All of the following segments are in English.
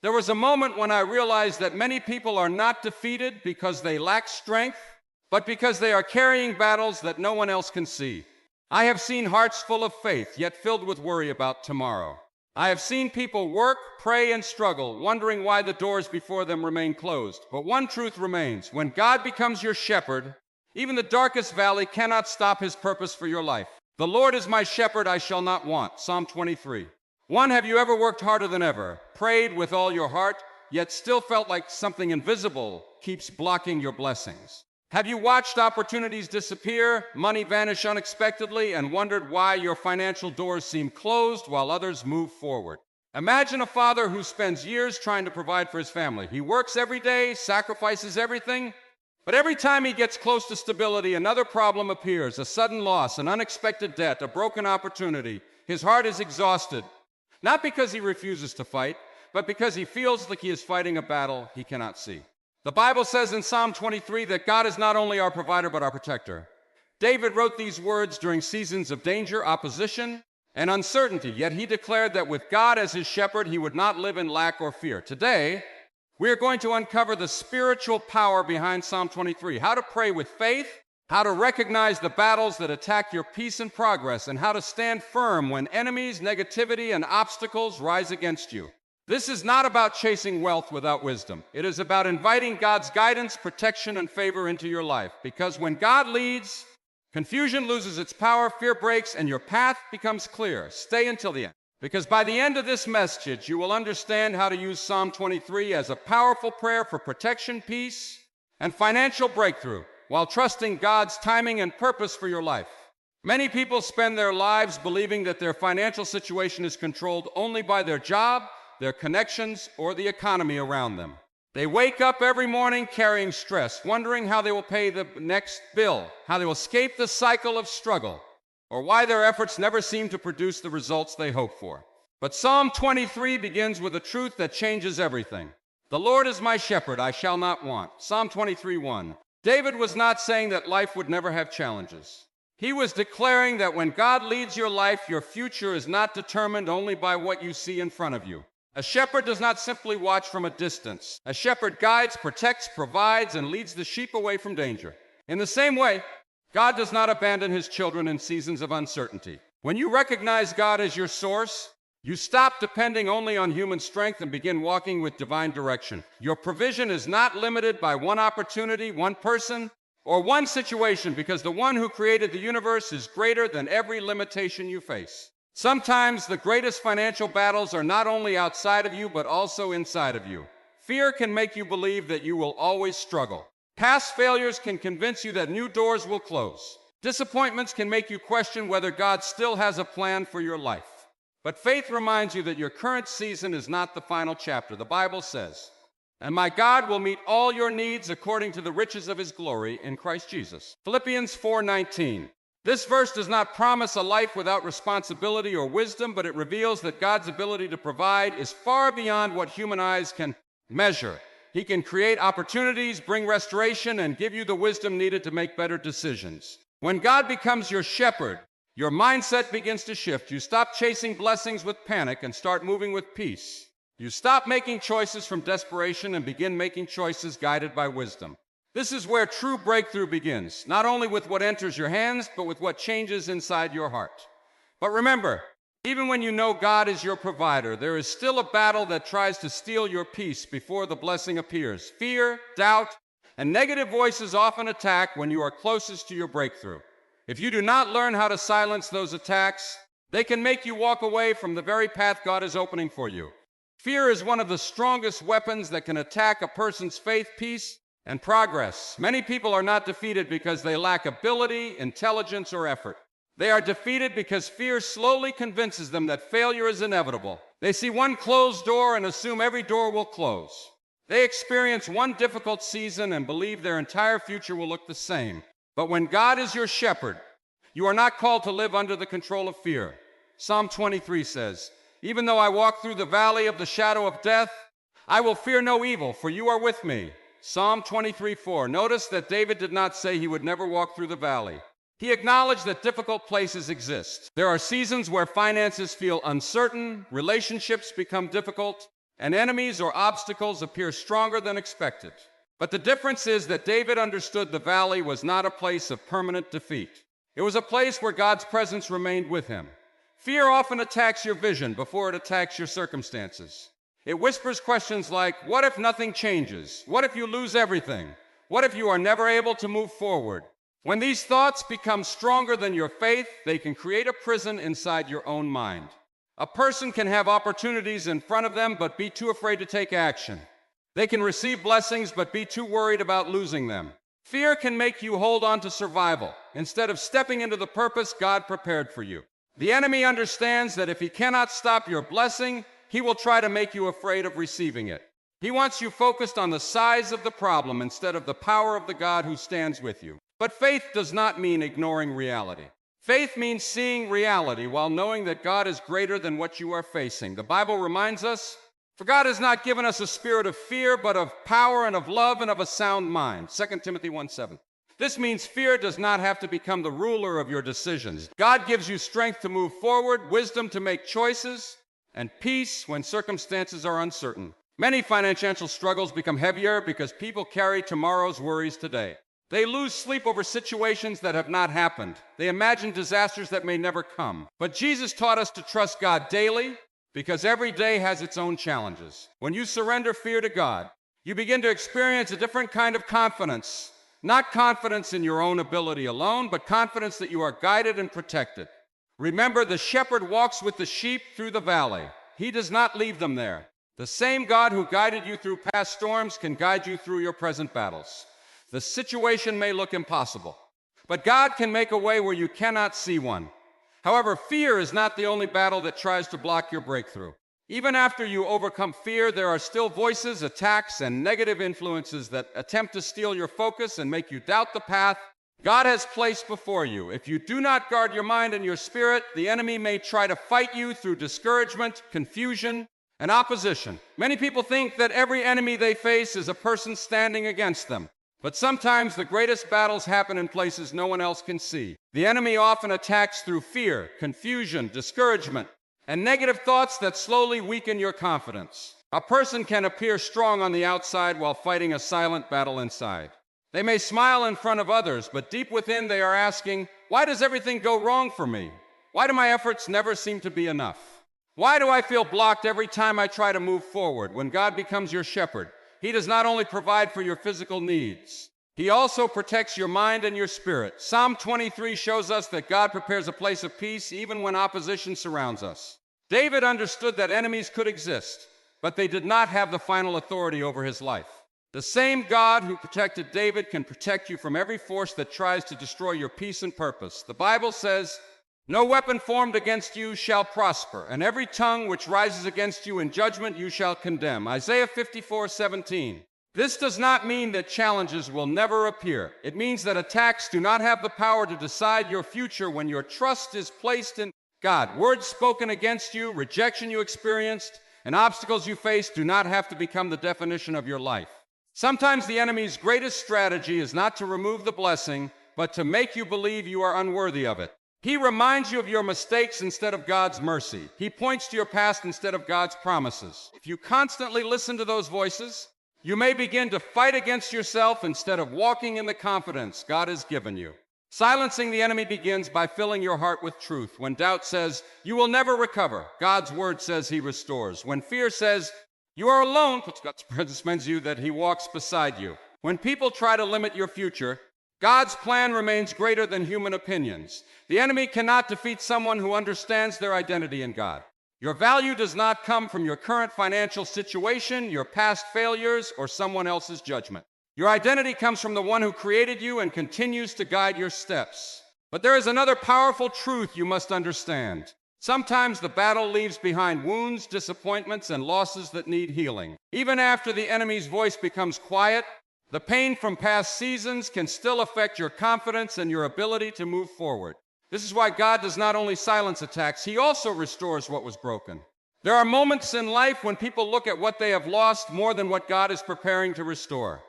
There was a moment when I realized that many people are not defeated because they lack strength, but because they are carrying battles that no one else can see. I have seen hearts full of faith, yet filled with worry about tomorrow. I have seen people work, pray, and struggle, wondering why the doors before them remain closed. But one truth remains: when God becomes your shepherd, even the darkest valley cannot stop his purpose for your life. The Lord is my shepherd, I shall not want. Psalm 23. Have you ever worked harder than ever, prayed with all your heart, yet still felt like something invisible keeps blocking your blessings? Have you watched opportunities disappear, money vanish unexpectedly, and wondered why your financial doors seem closed while others move forward? Imagine a father who spends years trying to provide for his family. He works every day, sacrifices everything, but every time he gets close to stability, another problem appears: a sudden loss, an unexpected debt, a broken opportunity. His heart is exhausted, not because he refuses to fight, but because he feels like he is fighting a battle he cannot see. The Bible says in Psalm 23 that God is not only our provider, but our protector. David wrote these words during seasons of danger, opposition, and uncertainty, yet he declared that with God as his shepherd, he would not live in lack or fear. Today, we are going to uncover the spiritual power behind Psalm 23, how to pray with faith, how to recognize the battles that attack your peace and progress, and how to stand firm when enemies, negativity, and obstacles rise against you. This is not about chasing wealth without wisdom. It is about inviting God's guidance, protection, and favor into your life. Because when God leads, confusion loses its power, fear breaks, and your path becomes clear. Stay until the end. Because by the end of this message, you will understand how to use Psalm 23 as a powerful prayer for protection, peace, and financial breakthrough, while trusting God's timing and purpose for your life. Many people spend their lives believing that their financial situation is controlled only by their job, their connections, or the economy around them. They wake up every morning carrying stress, wondering how they will pay the next bill, how they will escape the cycle of struggle, or why their efforts never seem to produce the results they hope for. But Psalm 23 begins with a truth that changes everything. The Lord is my shepherd, I shall not want. Psalm 23:1. David was not saying that life would never have challenges. He was declaring that when God leads your life, your future is not determined only by what you see in front of you. A shepherd does not simply watch from a distance. A shepherd guides, protects, provides, and leads the sheep away from danger. In the same way, God does not abandon his children in seasons of uncertainty. When you recognize God as your source, you stop depending only on human strength and begin walking with divine direction. Your provision is not limited by one opportunity, one person, or one situation, because the one who created the universe is greater than every limitation you face. Sometimes the greatest financial battles are not only outside of you, but also inside of you. Fear can make you believe that you will always struggle. Past failures can convince you that new doors will close. Disappointments can make you question whether God still has a plan for your life. But faith reminds you that your current season is not the final chapter. The Bible says, "And my God will meet all your needs according to the riches of his glory in Christ Jesus." Philippians 4:19. This verse does not promise a life without responsibility or wisdom, but it reveals that God's ability to provide is far beyond what human eyes can measure. He can create opportunities, bring restoration, and give you the wisdom needed to make better decisions. When God becomes your shepherd, your mindset begins to shift. You stop chasing blessings with panic and start moving with peace. You stop making choices from desperation and begin making choices guided by wisdom. This is where true breakthrough begins, not only with what enters your hands, but with what changes inside your heart. But remember, even when you know God is your provider, there is still a battle that tries to steal your peace before the blessing appears. Fear, doubt, and negative voices often attack when you are closest to your breakthrough. If you do not learn how to silence those attacks, they can make you walk away from the very path God is opening for you. Fear is one of the strongest weapons that can attack a person's faith, peace, and progress. Many people are not defeated because they lack ability, intelligence, or effort. They are defeated because fear slowly convinces them that failure is inevitable. They see one closed door and assume every door will close. They experience one difficult season and believe their entire future will look the same. But when God is your shepherd, you are not called to live under the control of fear. Psalm 23 says, "Even though I walk through the valley of the shadow of death, I will fear no evil, for you are with me." Psalm 23:4. Notice that David did not say he would never walk through the valley. He acknowledged that difficult places exist. There are seasons where finances feel uncertain, relationships become difficult, and enemies or obstacles appear stronger than expected. But the difference is that David understood the valley was not a place of permanent defeat. It was a place where God's presence remained with him. Fear often attacks your vision before it attacks your circumstances. It whispers questions like, what if nothing changes? What if you lose everything? What if you are never able to move forward? When these thoughts become stronger than your faith, they can create a prison inside your own mind. A person can have opportunities in front of them but be too afraid to take action. They can receive blessings but be too worried about losing them. Fear can make you hold on to survival instead of stepping into the purpose God prepared for you. The enemy understands that if he cannot stop your blessing, he will try to make you afraid of receiving it. He wants you focused on the size of the problem instead of the power of the God who stands with you. But faith does not mean ignoring reality. Faith means seeing reality while knowing that God is greater than what you are facing. The Bible reminds us, for God has not given us a spirit of fear, but of power and of love and of a sound mind. 2 Timothy 1:7. This means fear does not have to become the ruler of your decisions. God gives you strength to move forward, wisdom to make choices, and peace when circumstances are uncertain. Many financial struggles become heavier because people carry tomorrow's worries today. They lose sleep over situations that have not happened. They imagine disasters that may never come. But Jesus taught us to trust God daily because every day has its own challenges. When you surrender fear to God, you begin to experience a different kind of confidence. Not confidence in your own ability alone, but confidence that you are guided and protected. Remember, the shepherd walks with the sheep through the valley. He does not leave them there. The same God who guided you through past storms can guide you through your present battles. The situation may look impossible, but God can make a way where you cannot see one. However, fear is not the only battle that tries to block your breakthrough. Even after you overcome fear, there are still voices, attacks, and negative influences that attempt to steal your focus and make you doubt the path God has placed before you. If you do not guard your mind and your spirit, the enemy may try to fight you through discouragement, confusion, and opposition. Many people think that every enemy they face is a person standing against them. But sometimes the greatest battles happen in places no one else can see. The enemy often attacks through fear, confusion, discouragement, and negative thoughts that slowly weaken your confidence. A person can appear strong on the outside while fighting a silent battle inside. They may smile in front of others, but deep within they are asking, why does everything go wrong for me? Why do my efforts never seem to be enough? Why do I feel blocked every time I try to move forward? When God becomes your shepherd, He does not only provide for your physical needs, He also protects your mind and your spirit. Psalm 23 shows us that God prepares a place of peace even when opposition surrounds us. David understood that enemies could exist, but they did not have the final authority over his life. The same God who protected David can protect you from every force that tries to destroy your peace and purpose. The Bible says, no weapon formed against you shall prosper, and every tongue which rises against you in judgment you shall condemn. Isaiah 54:17. This does not mean that challenges will never appear. It means that attacks do not have the power to decide your future when your trust is placed in God. Words spoken against you, rejection you experienced, and obstacles you face do not have to become the definition of your life. Sometimes the enemy's greatest strategy is not to remove the blessing, but to make you believe you are unworthy of it. He reminds you of your mistakes instead of God's mercy. He points to your past instead of God's promises. If you constantly listen to those voices, you may begin to fight against yourself instead of walking in the confidence God has given you. Silencing the enemy begins by filling your heart with truth. When doubt says, you will never recover, God's word says He restores. When fear says, you are alone, God's presence means you that He walks beside you. When people try to limit your future, God's plan remains greater than human opinions. The enemy cannot defeat someone who understands their identity in God. Your value does not come from your current financial situation, your past failures, or someone else's judgment. Your identity comes from the one who created you and continues to guide your steps. But there is another powerful truth you must understand. Sometimes the battle leaves behind wounds, disappointments, and losses that need healing. Even after the enemy's voice becomes quiet, the pain from past seasons can still affect your confidence and your ability to move forward. This is why God does not only silence attacks, He also restores what was broken. There are moments in life when people look at what they have lost more than what God is preparing to restore.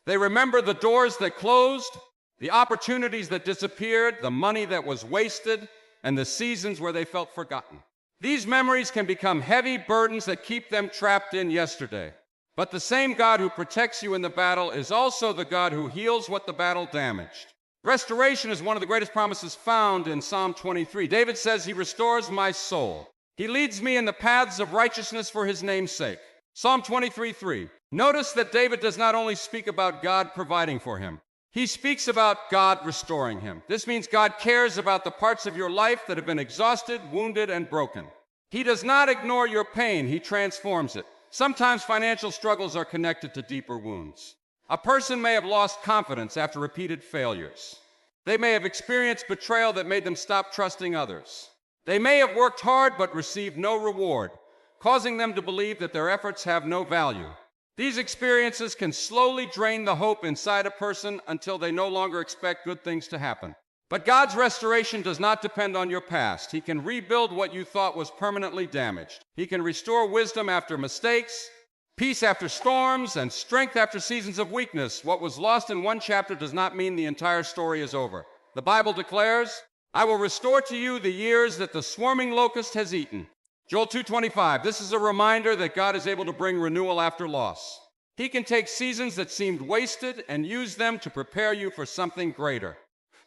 They remember the doors that closed, the opportunities that disappeared, the money that was wasted, and the seasons where they felt forgotten. These memories can become heavy burdens that keep them trapped in yesterday. But the same God who protects you in the battle is also the God who heals what the battle damaged. Restoration is one of the greatest promises found in Psalm 23. David says, "He restores my soul. He leads me in the paths of righteousness for his name's sake." Psalm 23:3. Notice that David does not only speak about God providing for him, he speaks about God restoring him. This means God cares about the parts of your life that have been exhausted, wounded, and broken. He does not ignore your pain, he transforms it. Sometimes financial struggles are connected to deeper wounds. A person may have lost confidence after repeated failures. They may have experienced betrayal that made them stop trusting others. They may have worked hard but received no reward, causing them to believe that their efforts have no value. These experiences can slowly drain the hope inside a person until they no longer expect good things to happen. But God's restoration does not depend on your past. He can rebuild what you thought was permanently damaged. He can restore wisdom after mistakes, peace after storms, and strength after seasons of weakness. What was lost in one chapter does not mean the entire story is over. The Bible declares, "I will restore to you the years that the swarming locust has eaten." Joel 2:25. This is a reminder that God is able to bring renewal after loss. He can take seasons that seemed wasted and use them to prepare you for something greater.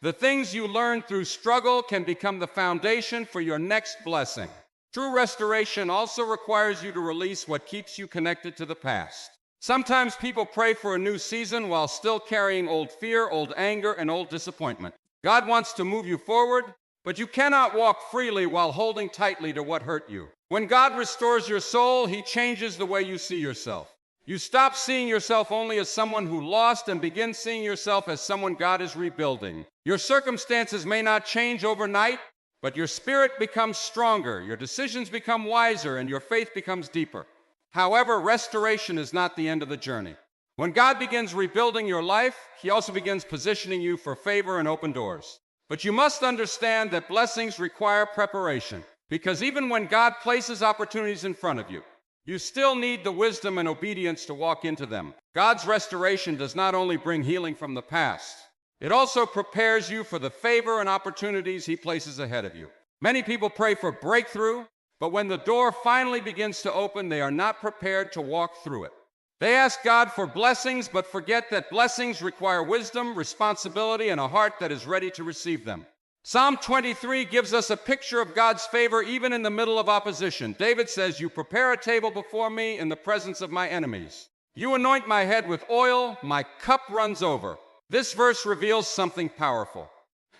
The things you learned through struggle can become the foundation for your next blessing. True restoration also requires you to release what keeps you connected to the past. Sometimes people pray for a new season while still carrying old fear, old anger, and old disappointment. God wants to move you forward, but you cannot walk freely while holding tightly to what hurt you. When God restores your soul, he changes the way you see yourself. You stop seeing yourself only as someone who lost and begin seeing yourself as someone God is rebuilding. Your circumstances may not change overnight, but your spirit becomes stronger, your decisions become wiser, and your faith becomes deeper. However, restoration is not the end of the journey. When God begins rebuilding your life, he also begins positioning you for favor and open doors. But you must understand that blessings require preparation, because even when God places opportunities in front of you, you still need the wisdom and obedience to walk into them. God's restoration does not only bring healing from the past, it also prepares you for the favor and opportunities he places ahead of you. Many people pray for breakthrough, but when the door finally begins to open, they are not prepared to walk through it. They ask God for blessings, but forget that blessings require wisdom, responsibility, and a heart that is ready to receive them. Psalm 23 gives us a picture of God's favor even in the middle of opposition. David says, "You prepare a table before me in the presence of my enemies. You anoint my head with oil, my cup runs over." This verse reveals something powerful.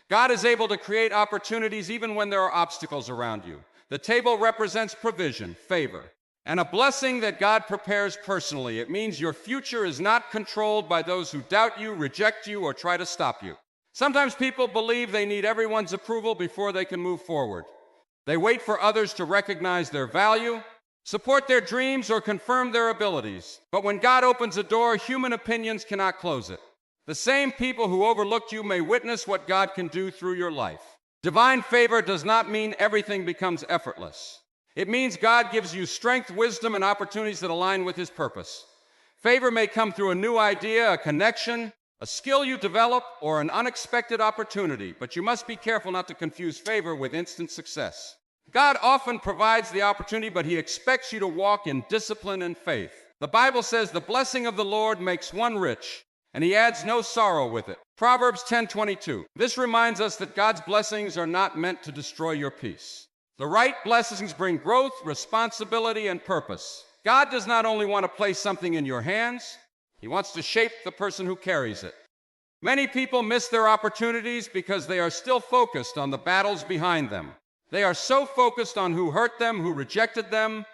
God is able to create opportunities even when there are obstacles around you. The table represents provision, favor, and a blessing that God prepares personally. It means your future is not controlled by those who doubt you, reject you, or try to stop you. Sometimes people believe they need everyone's approval before they can move forward. They wait for others to recognize their value, support their dreams, or confirm their abilities. But when God opens a door, human opinions cannot close it. The same people who overlooked you may witness what God can do through your life. Divine favor does not mean everything becomes effortless. It means God gives you strength, wisdom, and opportunities that align with his purpose. Favor may come through a new idea, a connection, a skill you develop, or an unexpected opportunity, but you must be careful not to confuse favor with instant success. God often provides the opportunity, but he expects you to walk in discipline and faith. The Bible says the blessing of the Lord makes one rich, and he adds no sorrow with it. Proverbs 10:22. This reminds us that God's blessings are not meant to destroy your peace. The right blessings bring growth, responsibility, and purpose. God does not only want to place something in your hands, he wants to shape the person who carries it. Many people miss their opportunities because they are still focused on the battles behind them. They are so focused on who hurt them, who rejected them,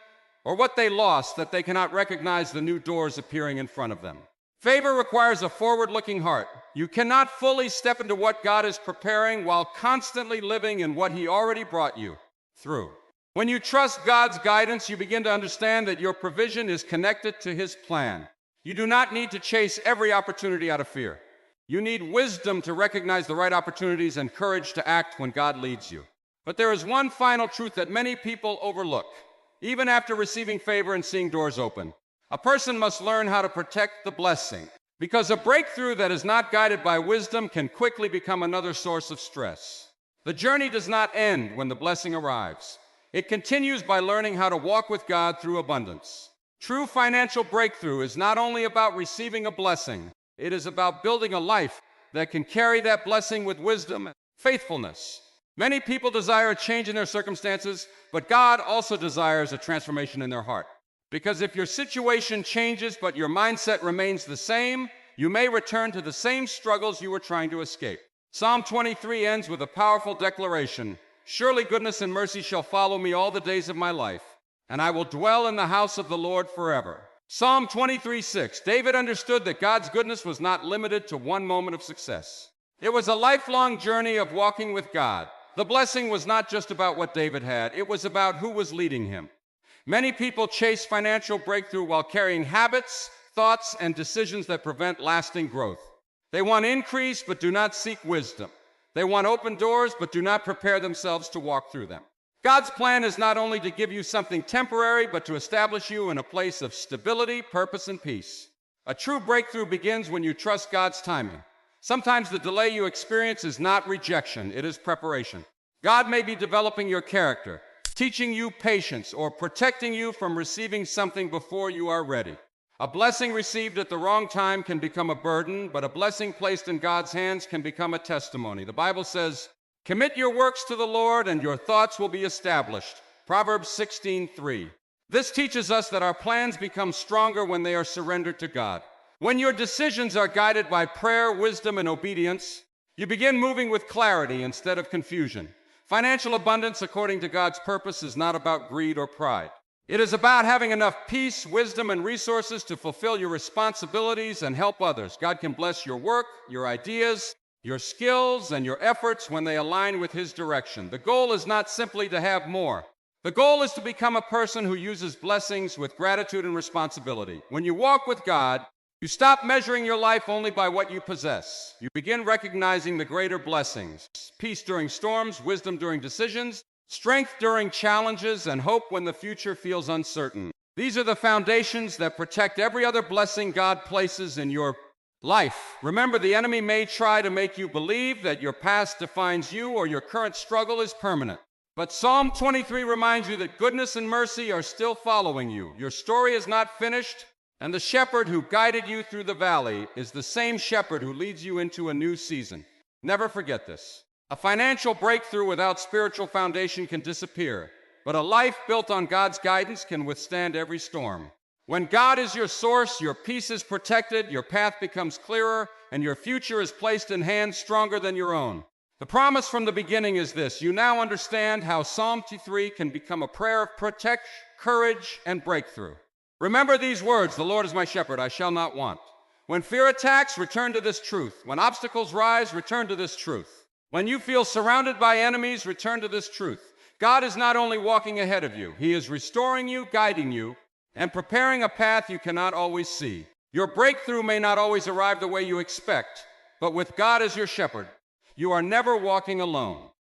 or what they lost that they cannot recognize the new doors appearing in front of them. Favor requires a forward-looking heart. You cannot fully step into what God is preparing while constantly living in what he already brought you through. When you trust God's guidance, you begin to understand that your provision is connected to his plan. You do not need to chase every opportunity out of fear. You need wisdom to recognize the right opportunities and courage to act when God leads you. But there is one final truth that many people overlook, even after receiving favor and seeing doors open. A person must learn how to protect the blessing, because a breakthrough that is not guided by wisdom can quickly become another source of stress. The journey does not end when the blessing arrives. It continues by learning how to walk with God through abundance. True financial breakthrough is not only about receiving a blessing, it is about building a life that can carry that blessing with wisdom and faithfulness. Many people desire a change in their circumstances, but God also desires a transformation in their heart. Because if your situation changes but your mindset remains the same, you may return to the same struggles you were trying to escape. Psalm 23 ends with a powerful declaration: "Surely goodness and mercy shall follow me all the days of my life, and I will dwell in the house of the Lord forever." Psalm 23:6, David understood that God's goodness was not limited to one moment of success. It was a lifelong journey of walking with God. The blessing was not just about what David had, it was about who was leading him. Many people chase financial breakthrough while carrying habits, thoughts, and decisions that prevent lasting growth. They want increase but do not seek wisdom. They want open doors but do not prepare themselves to walk through them. God's plan is not only to give you something temporary, but to establish you in a place of stability, purpose, and peace. A true breakthrough begins when you trust God's timing. Sometimes the delay you experience is not rejection, it is preparation. God may be developing your character, teaching you patience, or protecting you from receiving something before you are ready. A blessing received at the wrong time can become a burden, but a blessing placed in God's hands can become a testimony. The Bible says, "Commit your works to the Lord, and your thoughts will be established." Proverbs 16:3. This teaches us that our plans become stronger when they are surrendered to God. When your decisions are guided by prayer, wisdom, and obedience, you begin moving with clarity instead of confusion. Financial abundance, according to God's purpose, is not about greed or pride. It is about having enough peace, wisdom, and resources to fulfill your responsibilities and help others. God can bless your work, your ideas, your skills, and your efforts when they align with His direction. The goal is not simply to have more. The goal is to become a person who uses blessings with gratitude and responsibility. When you walk with God, you stop measuring your life only by what you possess. You begin recognizing the greater blessings: peace during storms, wisdom during decisions, strength during challenges, and hope when the future feels uncertain. These are the foundations that protect every other blessing God places in your life. Remember, the enemy may try to make you believe that your past defines you or your current struggle is permanent. But Psalm 23 reminds you that goodness and mercy are still following you. Your story is not finished, and the shepherd who guided you through the valley is the same shepherd who leads you into a new season. Never forget this. A financial breakthrough without spiritual foundation can disappear, but a life built on God's guidance can withstand every storm. When God is your source, your peace is protected, your path becomes clearer, and your future is placed in hands stronger than your own. The promise from the beginning is this: you now understand how Psalm 23 can become a prayer of protection, courage, and breakthrough. Remember these words: "The Lord is my shepherd, I shall not want." When fear attacks, return to this truth. When obstacles rise, return to this truth. When you feel surrounded by enemies, return to this truth. God is not only walking ahead of you, He is restoring you, guiding you, and preparing a path you cannot always see. Your breakthrough may not always arrive the way you expect, but with God as your shepherd, you are never walking alone.